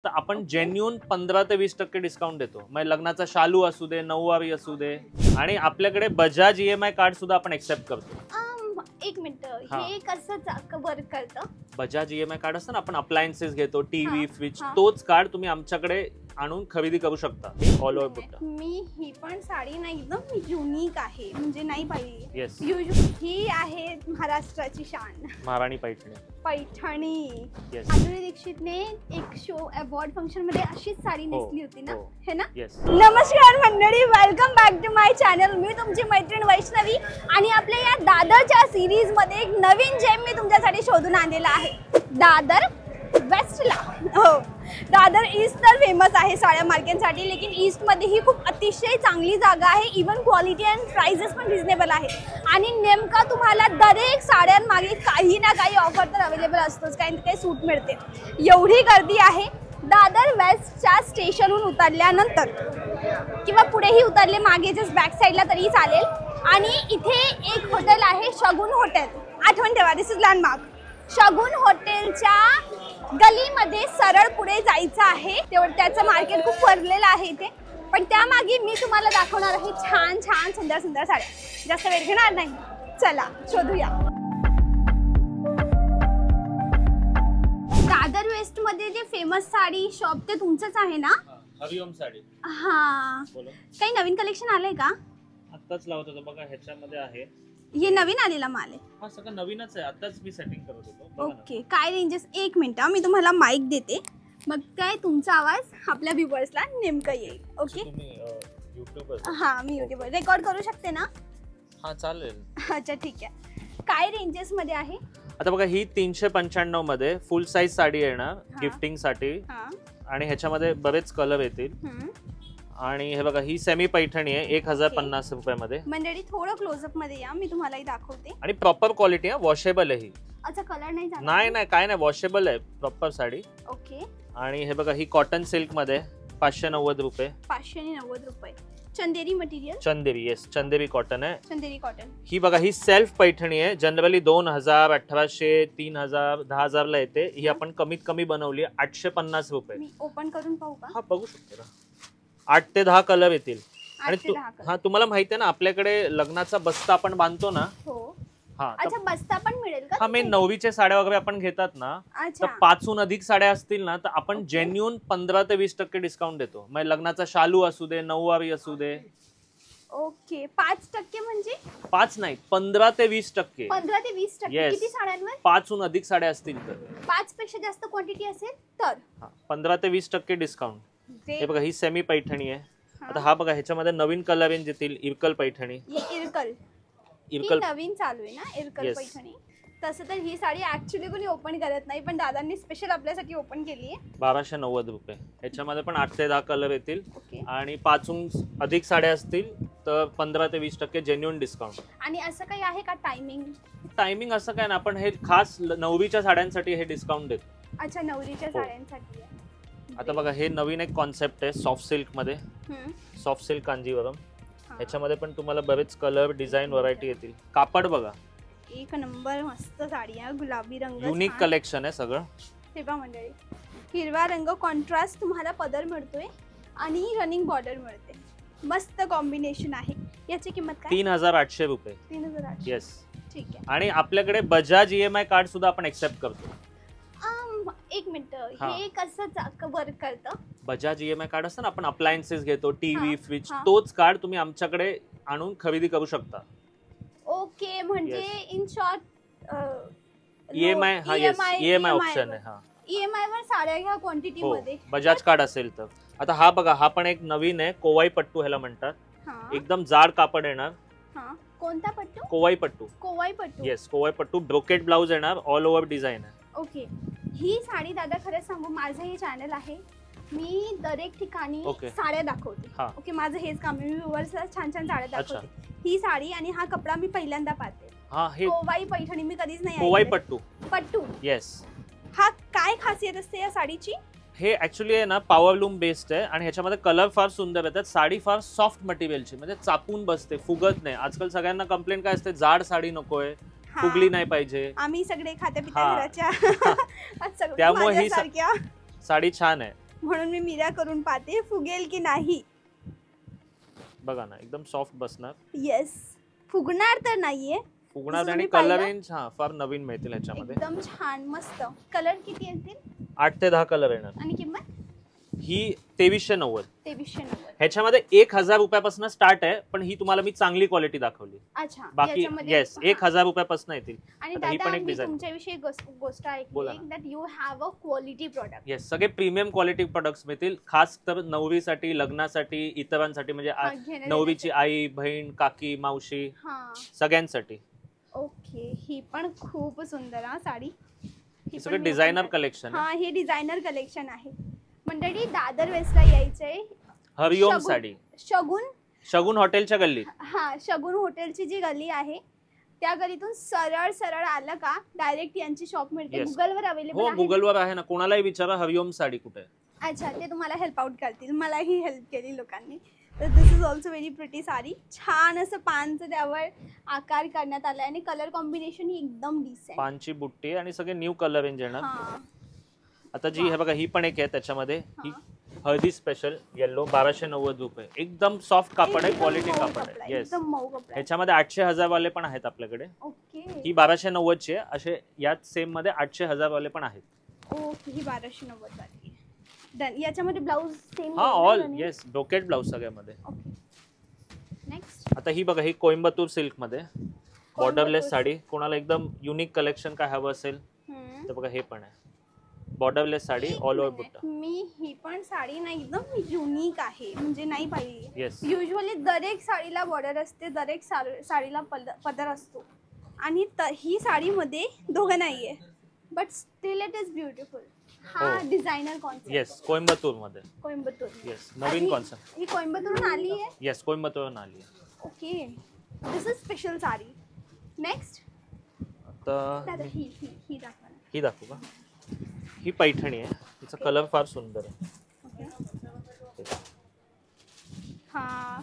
तर आपण जेन्युइन 15 ते 20% डिस्काउंट देतो. मग लग्नाचा शालू असू दे, नऊवारी असू दे, आणि आपल्याकडे बजाज EMI कार्ड सुद्धा आपण एक्सेप्ट करतो. एक मिनिट, हे कसं वर्क करतं? बजाज EMI कार्ड असतं ना, आपण अप्लायन्सेस घेतो, टीव्ही, फ्रीज, तोच कार्ड तुम्ही आमच्याकडे आणून खरेदी करू शकता. All over बुट्टा. मी ही पण साडी ना एकदम युनिक आहे, म्हणजे नाही पाहिजे. येस, ही आहे महाराष्ट्राची शान, महाराणी पैठणी. माधुरी दीक्षितने एक शो अवॉर्ड फंक्शन मध्ये अशीच साडी नेसली होती ना, है ना? येस. नमस्कार मंडळी, welcome back to my channel. मी तुमची मैत्रीण वैष्णवी आणि आपल्या या दादरच्या सिरीज मध्ये एक नवीन जेम मी तुमच्यासाठी शोधून आणलेला आहे. दादर वेस्टला, हो, दादर ईस्ट तर फेमस आहे साड्या मार्केटसाठी, लेकिन ईस्ट मध्ये ही खूप अतिशय चांगली जागा आहे. इवन क्वालिटी अँड प्राइसेस पण रिजनेबल आहे. आणि नेमका तुम्हाला दरेक साड्यांमागे काही ना काही ऑफर तर अवेलेबल असतोच, काही ना काही सूट मिळते. एवढी गर्दी आहे. दादर वेस्टच्या स्टेशनहून उतरल्यानंतर किंवा पुढेही उतरले मागेच बॅक साईडला तरी चालेल. आणि इथे एक हॉटेल आहे, शगुन हॉटेल. आठवण ठेवा, दिस इज लँडमार्क. शगुन हॉटेलच्या गलीमध्ये सरळ पुढे जायचं आहे. तेवढं त्याचं मार्केट खूप भरलेलं आहे इथे. पण त्यामागे मी तुम्हाला दाखवणार आहे छान छान सुंदर सुंदर साड्या. जास्त वेळ घेणार नाही, चला शोधूया. दादर वेस्ट मध्ये जे फेमस साडी शॉप ते तुमचंच आहे ना? हरिओम साडी. हा, काही नवीन कलेक्शन आलंय का? आताच लावत होतो बघा, ह्याच्यामध्ये आहे. हे नवीन आलेला माल आहे? हा, सगळं नवीनच आहे. आताच मी सेटिंग करत होतो. ओके, काय रेंजेस? एक मिनिट, मी तुम्हाला माईक देते, मग काय तुमचा आवाज आपल्या व्ह्यूअर्सला नेमकं येईल. ओके, हा, मी युट्यूबवर रेकॉर्ड करू शकते ना? हा, चालेल. अच्छा, ठीक आहे. काय रेंजेस मध्ये आहे? आता बघा, ही 395 मध्ये फुल साईज साडी येणार गिफ्टिंग साठी, आणि ह्याच्यामध्ये बरेच कलर येतील. आणि हे बघा, ही सेमी पैठणी आहे 1050 रुपयामध्ये. मंडळी थोडं क्लोजअप मध्ये या, मी तुम्हालाही दाखवते. आणि प्रॉपर क्वालिटी आहे, वॉशेबल आहे ही. अच्छा, कलर नाही जाणार? नाही, काय नाही, वॉशेबल आहे प्रॉपर साडी. ओके. आणि हे बघा, ही कॉटन सिल्क मध्ये 590 रुपये. 590 रुपये. चंदेरी मटेरियल? चंदेरी, येस, चंदेरी कॉटन आहे. चंदेरी कॉटन. ही बघा, ही सेल्फ पैठणी आहे. जनरली 2000, 1800, 3000, 10000 ला येते. ही आपण कमीत कमी बनवली 850 रुपये. मी ओपन करून पाहू का? हा, बघू शकतो ना. 8 ते 10 कलर येतील. आणि हा, तुम्हाला माहिती आहे ना, आपल्याकडे लग्नाचा बस्ता आपण बांधतो ना. हो. हा, अच्छा, बस्ता पण मिळेल का? हा, मी 9वीच्या साड्या वगैरे आपण घेतात ना, तर 5हून अधिक साड्या असतील ना, तर आपण जेन्युइन 15 ते 20% डिस्काउंट देतो. मग लग्नाचा शालू असू दे, नऊवारी असू दे. ओके, 5% म्हणजे? 5 नाही, 15 ते 20%. 15 ते 20%. किती साड्यांवर? 5हून अधिक साड्या असतील तर. 5 पेक्षा जास्त क्वांटिटी असेल तर 15 ते 20% डिस्काउंट. हे बघा, ही सेमी पैठणी आहे. आता हा बघा, ह्याच्यामध्ये नवीन कलर येतील, इरकल पैठणी. इरकल नवीन चालू आहे ना, इरकल पैठणी. तसं तर ही साडी ऍक्च्युली कोणी ओपन करत नाही, पण दादांनी स्पेशल आपल्यासाठी ओपन केली आहे. 1290 रुपये. ह्याच्यामध्ये पण 8 ते 10 कलर येतील. आणि 5हून अधिक साड्या असतील तर 15 ते 20% जेन्युइन डिस्काउंट. आणि असं काही आहे का टायमिंग? असं काय ना, आपण हे खास 9वीच्या साड्यांसाठी हे डिस्काउंट देतो. अच्छा, 9वीच्या साड्यांसाठी. आता बघा, हे नवीन एक कॉन्सेप्ट आहे सॉफ्ट सिल्क मध्ये. Soft silk Kanjeevaram. ह्याच्यामध्ये पण तुम्हाला बरेच कलर, डिझाईन, व्हरायटी येतील. कापड बघा, एक नंबर, मस्त साडी आहे. गुलाबी रंग, युनिक कलेक्शन आहे सगळं. हे पहा मंडळी, हिरवा रंग, कॉन्ट्रास्ट तुम्हाला पदर मिळतोय आणि रनिंग बॉर्डर मिळते. मस्त कॉम्बिनेशन आहे. याची किंमत काय? 3800 रुपये. 3800. येस, ठीक आहे. आणि आपल्याकडे बजाज EMI कार्ड सुद्धा आपण एक्सेप्ट करतो. एक मिनिट, हे कसं वर्क करतं? बजाज EMI कार्ड असतं ना, आपण अप्लायन्सेस घेतो, टीव्ही, फ्रीज, तोच कार्ड तुम्ही आमच्याकडे आणून खरेदी करू शकता. ओके, म्हणजे इन शॉर्ट EMI, हा, येस, EMI ऑप्शन आहे. हा, EMI वर साड्या घ्या क्वांटिटी मध्ये, बजाज कार्ड असेल तर. आता हा बघा, हा पण एक नवीन आहे, कोवाई पट्टू ह्याला म्हणतात. एकदम जाड कापड येणार. कोणता पट्टू? कोवाई पट्टू. कोवाई पट्टू, येस, कोवाई पट्टू. ब्रोकेट ब्लाउज येणार, ऑल ओव्हर डिझाईन आहे. ओके. ही साडी दादा, खरंच सांगू, माझं हे चॅनल आहे, मी दरेक ठिकाणी साड्या दाखवते. ओके, माझं हेच काम, मी व्ह्यूअर्सला छान छान साड्या दाखवते. ही साडी आणि हा कपडा मी पहिल्यांदा पाहते. कोवाई पैठणी मी कधीच नाही. कोवाई पट्टू. पट्टू, येस. हा काय खासियत असते या साडीची? हे ऍक्च्युली आहे ना, पॉवरलूम बेस्ड आहे. आणि ह्याच्यामध्ये कलर फार सुंदर येतात. साडी फार सॉफ्ट मटेरियलची, म्हणजे चापून बसते, फुगत नाही. आजकाल सगळ्यांना कंप्लेंट काय असते, जाड साडी नकोय, फुगली नाही पाहिजे. आम्ही सगळे खात्या पित्या घराच्या, त्यामुळे ही साडी छान आहे. म्हणून मी मिरा करून पाहते फुगेल की नाही. बघा ना एकदम सॉफ्ट बसणार. येस, फुगणार तर नाहीये. फुगणार आणि कलर रेंज फार नवीन मिळतील ह्याच्यामध्ये. एकदम छान मस्त. कलर किती येतील? 8 ते 10 कलर येणार. आणि किंमत ही 2390. 2390. ह्याच्यामध्ये 1000 रुपयापासून स्टार्ट आहे, पण ही तुम्हाला मी चांगली क्वालिटी दाखवली. अच्छा, बाकी येस 1000 रुपयापासून येतील. आणि दादा मी तुमच्याविषयी गोष्ट ऐकली that you have a quality product. Yes, सगळे प्रीमियम क्वालिटी प्रोडक्ट्स मिळतील, खास तर नवरीसाठी, लग्नासाठी, इतरांसाठी, म्हणजे नवरीची आई, बहीण, काकी, मावशी सगळ्यांसाठी. ओके, ही पण खूप सुंदर हा साडी. हे सगळं डिझायनर कलेक्शन. हा, हे डिझायनर कलेक्शन आहे. मंडळी दादर वेस्टला यायचंय. हरिओम साडी, शगुन हॉटेलच्या गल्लीत. हा, शगुन हॉटेलची जी गल्ली आहे त्या गल्लीतून सरळ सरळ आलं का डायरेक्ट यांची शॉप मिळते. गुगलवर अवेलेबल आहे. हो, गुगलवर आहे ना, कोणालाही विचारा हरिओम साडी कुठे. अच्छा, ते तुम्हाला हेल्प आउट करतील. मलाही हेल्प केली लोकांनी. तर this is also very pretty sari. छान असं पानचं त्यावर आकार करण्यात आलाय आणि कलर कॉम्बिनेशन ही एकदम डिसेंट. पानची बुट्टी आणि सगळे न्यू कलर रेंज येणार. आता जी हे बघा, ही पण एक आहे त्याच्यामध्ये. ही हळदी स्पेशल येलो, 1290 रुपये. एकदम सॉफ्ट कापड आहे, क्वालिटी कापड आहे. येस, ह्याच्यामध्ये 800-1000 वाले पण आहेत आपल्याकडे. ही 1290 ची आहे. असे याच सेम मध्ये 800-1000 वाले पण आहेत. ओके, ही 1290 वाली. डन. याच्यामध्ये ब्लाउज सेम. हा, ऑल येस, ब्रोकेड ब्लाउज सगळ्यामध्ये. नेक्स्ट, आता ही बघा, ही कोइंबतूर सिल्क मध्ये बॉर्डरलेस साडी. कोणाला एकदम युनिक कलेक्शन काय हवं असेल तर बघा, हे पण आहे बॉर्डरलेस साडी, ऑल ओव्हर बुट्टा. मी ही पण साडी ना एकदम युनिक आहे, म्हणजे नाही पाहिजे. येस, युजली दरेक साडीला बॉर्डर असते, दरेक साडीला पदर असतो, आणि ही साडीमध्ये दोघं नाहीये, but still it is beautiful. हा डिझायनर कॉन्सेप्ट. येस, कोइंबतूर मध्ये. कोइंबतूर. येस, नवीन कॉन्सेप्ट. ही कोइंबतूरहून आली आहे. येस, कोइंबतूरहून आली आहे. Okay, this is special sari. Next, आता ही दाखवा. ही दाखवू का? ही पैठणी आहे, तिचा कलर फार सुंदर आहे. हा,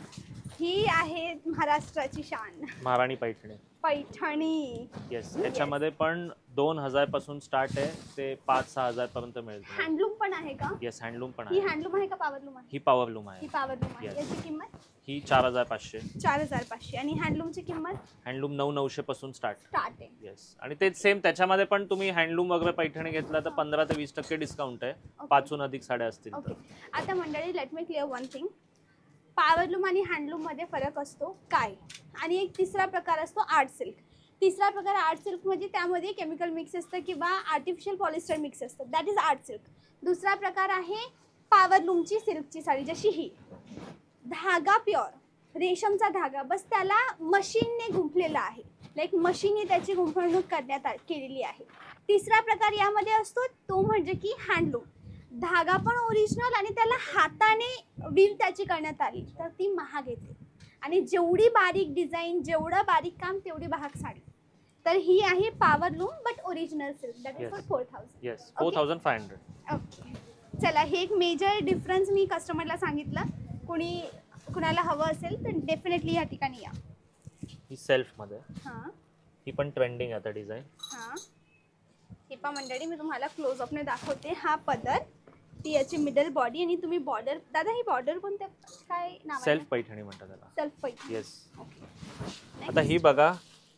ही आहे महाराष्ट्राची शान, महाराणी पैठणी. पैठणी. येस, याच्यामध्ये पण 2000 पासून स्टार्ट आहे ते 5-6 पर्यंत मिळेल. हँडलूम पण आहे का? येस, हँडलूम पण ही आहे. हँडलूम आहे का पॉवरलूम आहे? ही पॉवरलूम आहे. ही पॉवरलूम आहे. याची किंमत? ही 4500. 4500. आणि हँडलूमची किंमत? हँडलूम 900 पासून स्टार्ट आहे. येस, आणि तेच सेम त्याच्यामध्ये पण तुम्ही हँडलूम वगैरे पैठणी घेतला तर 15 ते 20% डिस्काउंट आहे. 5हून अधिक साड्या असतील. आता मंडळी, let me clear one thing. Powerloom आणि हँडलूम मध्ये फरक असतो काय, आणि एक तिसरा प्रकार असतो आर्ट सिल्क. तिसरा प्रकार आर्ट सिल्क म्हणजे त्यामध्ये केमिकल मिक्स असतं किंवा आर्टिफिशियल पॉलिस्टर मिक्स असतं, दॅट इज आर्ट सिल्क. दुसरा प्रकार आहे पॉवरलूमची सिल्कची साडी, जशी ही. धागा प्युअर रेशमचा धागा, बस त्याला मशीनने गुंफलेला आहे, लाईक मशीनने त्याची गुंफवणूक करण्यात केलेली आहे. तिसरा प्रकार यामध्ये असतो तो म्हणजे की हँडलूम. धागा पण ओरिजिनल आणि त्याला हाताने वीव त्याची करण्यात आली, तर ती महाग येते. आणि जेवढी बारीक डिझाईन, जेवढं बारीक काम, तेवढी महाग साडी. तर ही आहे powerloom but original silk, that is for 4000. Yes, 4500. Okay, चला, हे एक मेजर डिफरन्स मी कस्टमरला सांगितलं. कुणाला हवं असेल तर डेफिनेटली या ठिकाणी या. ही सेल्फ मध्ये. हां, ही पण ट्रेंडिंग आहे आता डिझाईन. हां, ही पण मंडळी मी तुम्हाला क्लोज अपने दाखवते. हा पदर, ती याची मिडल बॉडी, आणि तुम्ही बॉर्डर. दादा, ही बॉर्डर कोणत्या, काय नाव? सेल्फ पैठणी म्हणतात त्याला. सेल्फ पैठणी. येस. आता ही बघा,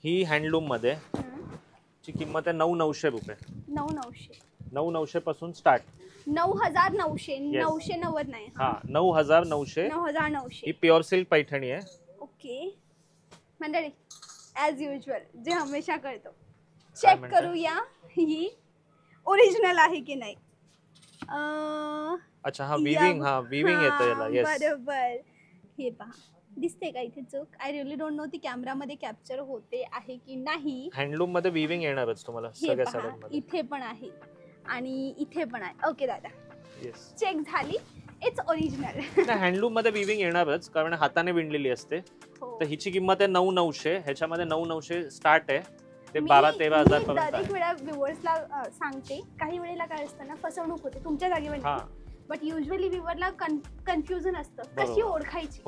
ही हँडलूम मध्ये ची किंमत आहे 9,900 रुपये. 9,900 पासून स्टार्ट. 9,900. 990 नाही. हा, 9,900. 9,900. ही प्युअर सिल्क पैठणी आहे. ओके मंडळी, ॲज युजल जे हमेशा करतो, चेक करूया ही ओरिजिनल आहे की नाही. अच्छा, हा विविंग. हा, विविंग येतं याला. येस, बरोबर. हे पहा, दिसते का इथे चूक? आय रिअली डोंट नो ती कॅमेरामध्ये कॅप्चर होते आहे की नाही. हँडलूम मध्ये विविंग येणारच तुम्हाला सगळ्या साड्यांमध्ये. इथे पण आहे आणि इथे पण आहे. ओके दादा, येस, चेक झाली. Its original. हँडलूम मध्ये विविंग येणारच, कारण हाताने विणलेली असते. तर हिची किंमत आहे 9,900. ह्याच्यामध्ये 9,900 स्टार्ट आहे ते 12-13,000 पर्यंत. दरेक वेळा व्ह्युअर्सला सांगते, काही वेळेला काय असतं ना, फसवणूक होते तुमच्या जागेवर, बट युजली व्ह्युअरला कन्फ्युजन असतं, कशी ओळखायची.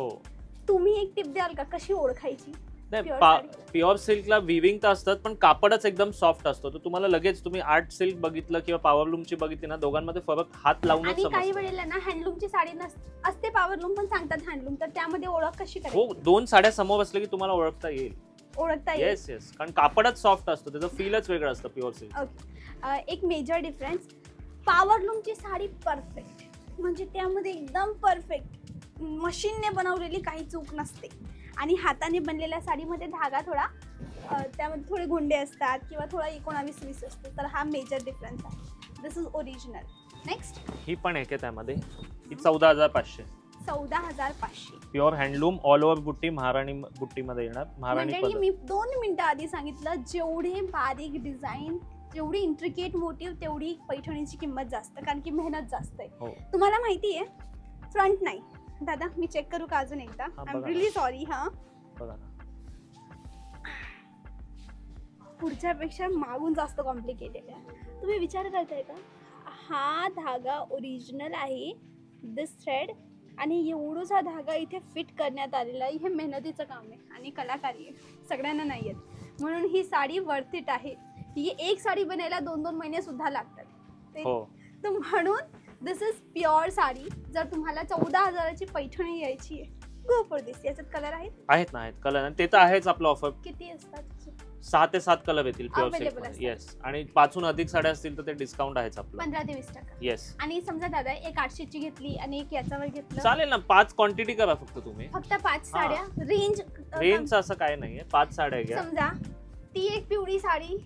तुम्ही एक टिप द्याल का, कशी ओळखायची? प्युअर सिल्कला विविंग तर असतात पण कापडच एकदम सॉफ्ट असतो. तर तुम्हाला लगेच तुम्ही आर्ट सिल्क बघितलं किंवा पॉवरलूमची बघितली ना, दोघांमध्ये फरक हात लावूनच आणि काही समजतो. वेळेला ना हँडलूमची साडी असते, पॉवरलूम पण सांगतात हँडलूम, तर त्यामध्ये ओळख कशी हो, करायची? 2 साड्या समोर असल्या की तुम्हाला ओळखता येईल. ओळखता येईल. येस येस, कारण कापडच सॉफ्ट असतो, त्याचं फीलच वेगळं असतं प्युअर सिल्क. ओके, एक मेजर डिफरन्स, पॉवरलूमची साडी परफेक्ट, म्हणजे त्यामध्ये एकदम परफेक्ट मशीनने बनवलेली काही चूक नसते. आणि हाताने बनलेल्या साडीमध्ये धागा थोडा त्यामध्ये थोडे गुंडे असतात किंवा थोडा 19-20 असतो. तर हा मेजर डिफरन्स आहे. दिस इज ओरिजिनल. नेक्स्ट, ही पण एक आहे त्यामध्ये, ही 14,500. 14,500. प्युअर हँडलूम ऑल ओव्हर बुट्टी, महाराणी बुट्टीमध्ये येणार. महाराणी म्हणजे पदर. मी 2 मिनिटं आधी सांगितलं, जेवढे बारीक डिझाईन, जेवढी इंट्रिकेट मोटिव्ह, तेवढी पैठणीची किंमत जास्त, कारण की मेहनत जास्त आहे. हो. तुम्हाला माहिती आहे, फ्रंट नाही दादा, मी चेक करू का अजून एकदा? I am really sorry. हा बघा ना, पुढच्यापेक्षा मागून जास्त कॉम्प्लिकेटेड आहे. तुम्ही विचार करताय का, हा धागा ओरिजिनल आहे, दिस थ्रेड, आणि एवढासा धागा इथे फिट करण्यात आलेला आहे. हे मेहनतीचं काम आहे आणि कलाकारी आहे, सगळ्यांना नाही येत. म्हणून ही साडी वर्थ इट आहे. ही एक साडी बनायला 2-2 महिने सुद्धा लागतात. हो. तर म्हणून दिस इज प्युअर साडी. जर तुम्हाला 14,000ची पैठणी यायची आहे, गो फॉर दिस. याच्यात कलर आहेत ना, आहेत कलर, ते तर आहेच आपलं ऑफर. किती असतात? 6 ते 7 कलर येतील प्युअर Available सिल्क. असतात. येस, आणि 5हून अधिक साड्या असतील तर ते डिस्काउंट आहेच आपलं. 15 ते 20%. येस, आणि समजा दादा एक 800ची घेतली आणि एक याच्यावर घेतलं, चालेल ना. 5 क्वांटिटी करा फक्त तुम्ही. फक्त 5 साड्या. रेंज असं काय नाहीये, 5 साड्या घ्या. समजा ती एक पिवळी साडी,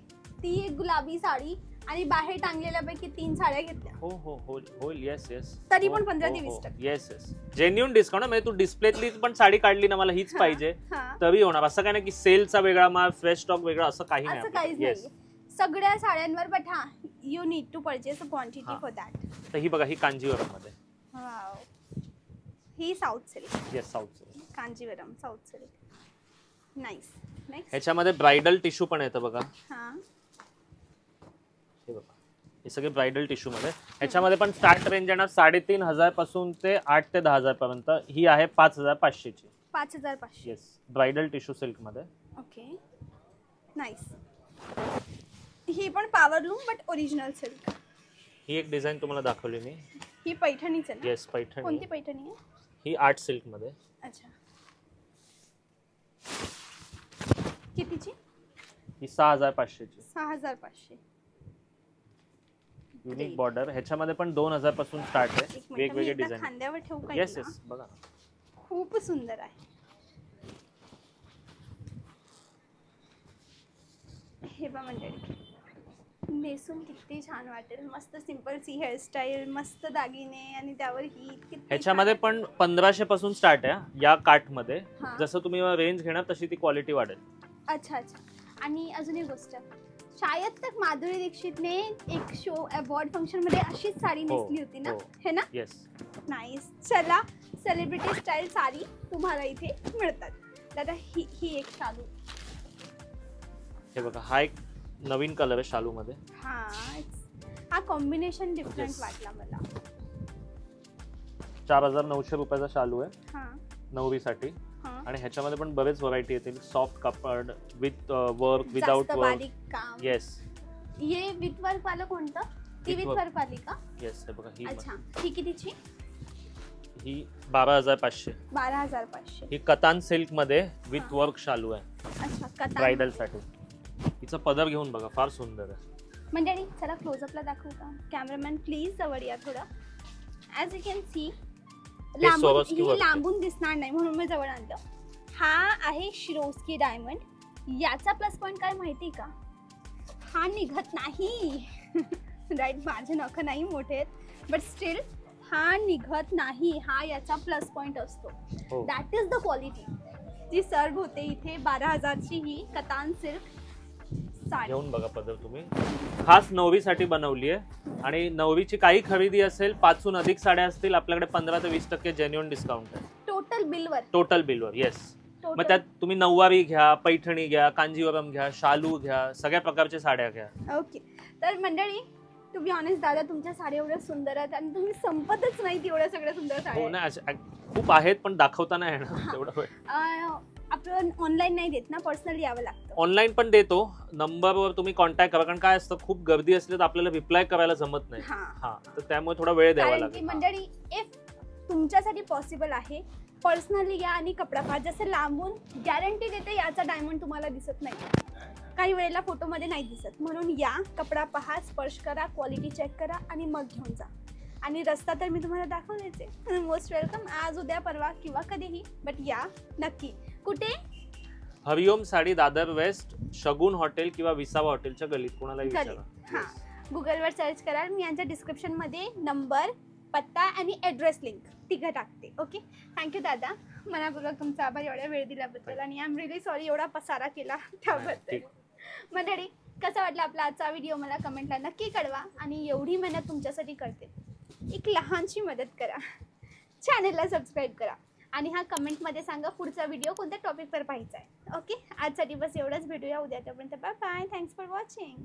ती एक गुलाबी साडी, आणि बाहेर टांगलेल्यापैकी 3 साड्या घेतल्या, हो हो हो होईल. येस येस, तरी पण 15 ते 20%. Yes yes, genuine discount. म्हणजे तू डिस्प्लेतली पण साडी काढली ना, मला हीच पाहिजे तरी होणार. असं काय नाही की सेलचा वेगळा माल, फ्रेश स्टॉक वेगळा, असं काही असं नाही. काहीच नाही. सगळ्या साड्यांवर, बट हा, you need to purchase a quantity for that. तर ही बघा, ही कांजीवरम मध्ये. वाव, ही South silk. Yes, South silk, Kanjeevaram South silk. Nice. Next, ह्याच्यामध्ये ब्राइडल टिश्यू पण येतं बघा. हा, हे बघा, हे सगळे ब्राइडल टिश्यू मध्ये. ह्याच्यामध्ये पण स्टार्ट रेंज येणार 3,500 पासून ते 8 ते 10,000 पर्यंत. ही आहे 5,500 ची. 5,500. येस, ब्राइडल टिश्यू सिल्क मध्ये. Okay, nice. ही पण पॉवरलूम बट ओरिजिनल सिल्क. ही एक डिझाईन तुम्हाला दाखवली मी. ही पैठणीच आहे ना? येस, पैठणी. कोणती पैठणी आहे? ही आर्ट सिल्क मध्ये. अच्छा, कितीची? ही 6,500 ची. 6,500. Unique border. ह्याच्यामध्ये पण 2,000 पासून स्टार्ट आहे. एक मिनिट, मी वेगवेगळे एकदा डिझाईन. खांद्यावर ठेवू का? येस येस, बघा. खूप सुंदर आहे. हे बघा मंडळी, नेसून किती छान वाटेल. मस्त सिंपल सी हेअरस्टाईल, मस्त दागिने, आणि त्यावर ही किती. ह्याच्यामध्ये पण 1,500 पासून स्टार्ट आहे या काठ मध्ये. हा. जसं तुम्ही रेंज घेणार तशी ती क्वालिटी वाढेल. अच्छा अच्छा. आणि अजून एक गोष्ट, शायद तक माधुरी दीक्षितने एक शो अवॉर्ड फंक्शन मध्ये अशीच साडी नेसली होती ना? है ना? येस. नाईस. चला, सेलिब्रिटी स्टाईल साडी तुम्हाला इथे मिळतात. दादा ही एक शालू. हे बघा, हा एक नवीन कलर आहे शालू मध्ये. हा कॉम्बिनेशन डिफरंट Yes. वाटला मला. 4,900 रुपयाचा शालू आहे हा नवरीसाठी. हा. आणि ह्याच्यामध्ये पण बरेच व्हरायटी येतील. सॉफ्ट कापड, विथ वर्क, विदाउट जास्त वर्क. बारीक काम. येस हे विथ वर्क वाला कोणतं? ती With विथ work. वर्क वाली का? येस. हे बघा, ही अच्छा, ही कितीची? ही 12,500. 12,500. ही कतान सिल्क मध्ये विथ वर्क शालू आहे अच्छा, कतान. ब्राइडल साठी. हिचा पदर घेऊन बघा, फार सुंदर आहे. मंडळी, चला क्लोजअपला दाखवू का? कॅमेरामॅन प्लीज जवळ या थोडं. As you can see, Swarovski work आहे. लांबून दिसणार नाही म्हणून मी जवळ आणलं. हा आहे शिरोस्की डायमंड. याचा प्लस पॉइंट काय माहिती का? हा निघत नाही. राईट, माझे नख नाही मोठे आहेत, बट स्टील हा निघत नाही. हा याचा प्लस पॉइंट असतो. हो. दॅट इज द क्वालिटी जी सर्व होते इथे. 12,000ची ही कतान सिल्क साडी. घेऊन बघा पदर तुम्ही. खास नवरीसाठी बनवली आहे. आणि नवरीची काही खरेदी असेल, 5हून अधिक साड्या असतील, आपल्याकडे 15 ते 20% जेन्युइन डिस्काउंट आहे टोटल बिलवर. टोटल बिलवर. येस. मग त्यात तुम्ही नऊवारी घ्या, पैठणी घ्या, कांजीवरम घ्या, शालू घ्या, सगळ्या प्रकारच्या साड्या घ्या. ओके. तर मंडळी, टू बी ऑनेस्ट दादा, तुमच्या साड्या एवढ्या सुंदर आहेत आणि तुम्ही संपतच नाही एवढ्या सगळ्या सुंदर हो साड्या. ना, खूप आहेत पण दाखवता नाही येणार तेवढं वेळ. आपण ऑनलाईन नाही देत ना, पर्सनली यावं लागतं. ऑनलाईन पण देतो, नंबरवर तुम्ही कॉन्टॅक्ट करा, कारण काय असतं खूप गर्दी असली तर आपल्याला रिप्लाय करायला जमत नाही. हा, तर त्यामुळे थोडा वेळ द्यावा कारण की लागेल. मंडळी इफ तुमच्यासाठी पॉसिबल आहे, पर्सनली या आणि कपडा पहा. जसं लांबून गॅरंटी देते याचा डायमंड तुम्हाला दिसत नाही, काही वेळेला फोटोमध्ये नाही दिसत. म्हणून या, कपडा पहा, स्पर्श करा, क्वालिटी चेक करा आणि मग घेऊन जा. आणि रस्ता तर मी तुम्हाला दाखवलेच आहे. मोस्ट वेलकम, आज उद्या परवा किंवा कधीही, बट या नक्की. कुठे? हरिओम साडी, दादर वेस्ट, शगुन हॉटेल किंवा विसावा हॉटेलच्या गलीत, कोणालाही विचारा. हां, गुगलवर सर्च करा. मी यांच्या डिस्क्रिप्शनमध्ये नंबर, पत्ता आणि ॲड्रेस लिंक तिघं टाकते. ओके, थँक्यू दादा, मनापूर्वक तुमचा आभार एवढा वेळ दिल्याबद्दल. आणि आय एम रिअली सॉरी एवढा पसारा केला त्याबद्दल. मंडळी, कसा वाटला आपला आजचा व्हिडिओ मला कमेंटला नक्की कळवा. आणि एवढी मेहनत तुमच्यासाठी करते, एक लहानशी मदत करा, चॅनलला सबस्क्राईब करा आणि हा कमेंटमध्ये सांगा पुढचा व्हिडिओ कोणत्या टॉपिकवर पाहायचा आहे. ओके, आजसाठी बस एवढंच. भेटूया उद्या, तोपर्यंत bye bye. Thanks for watching.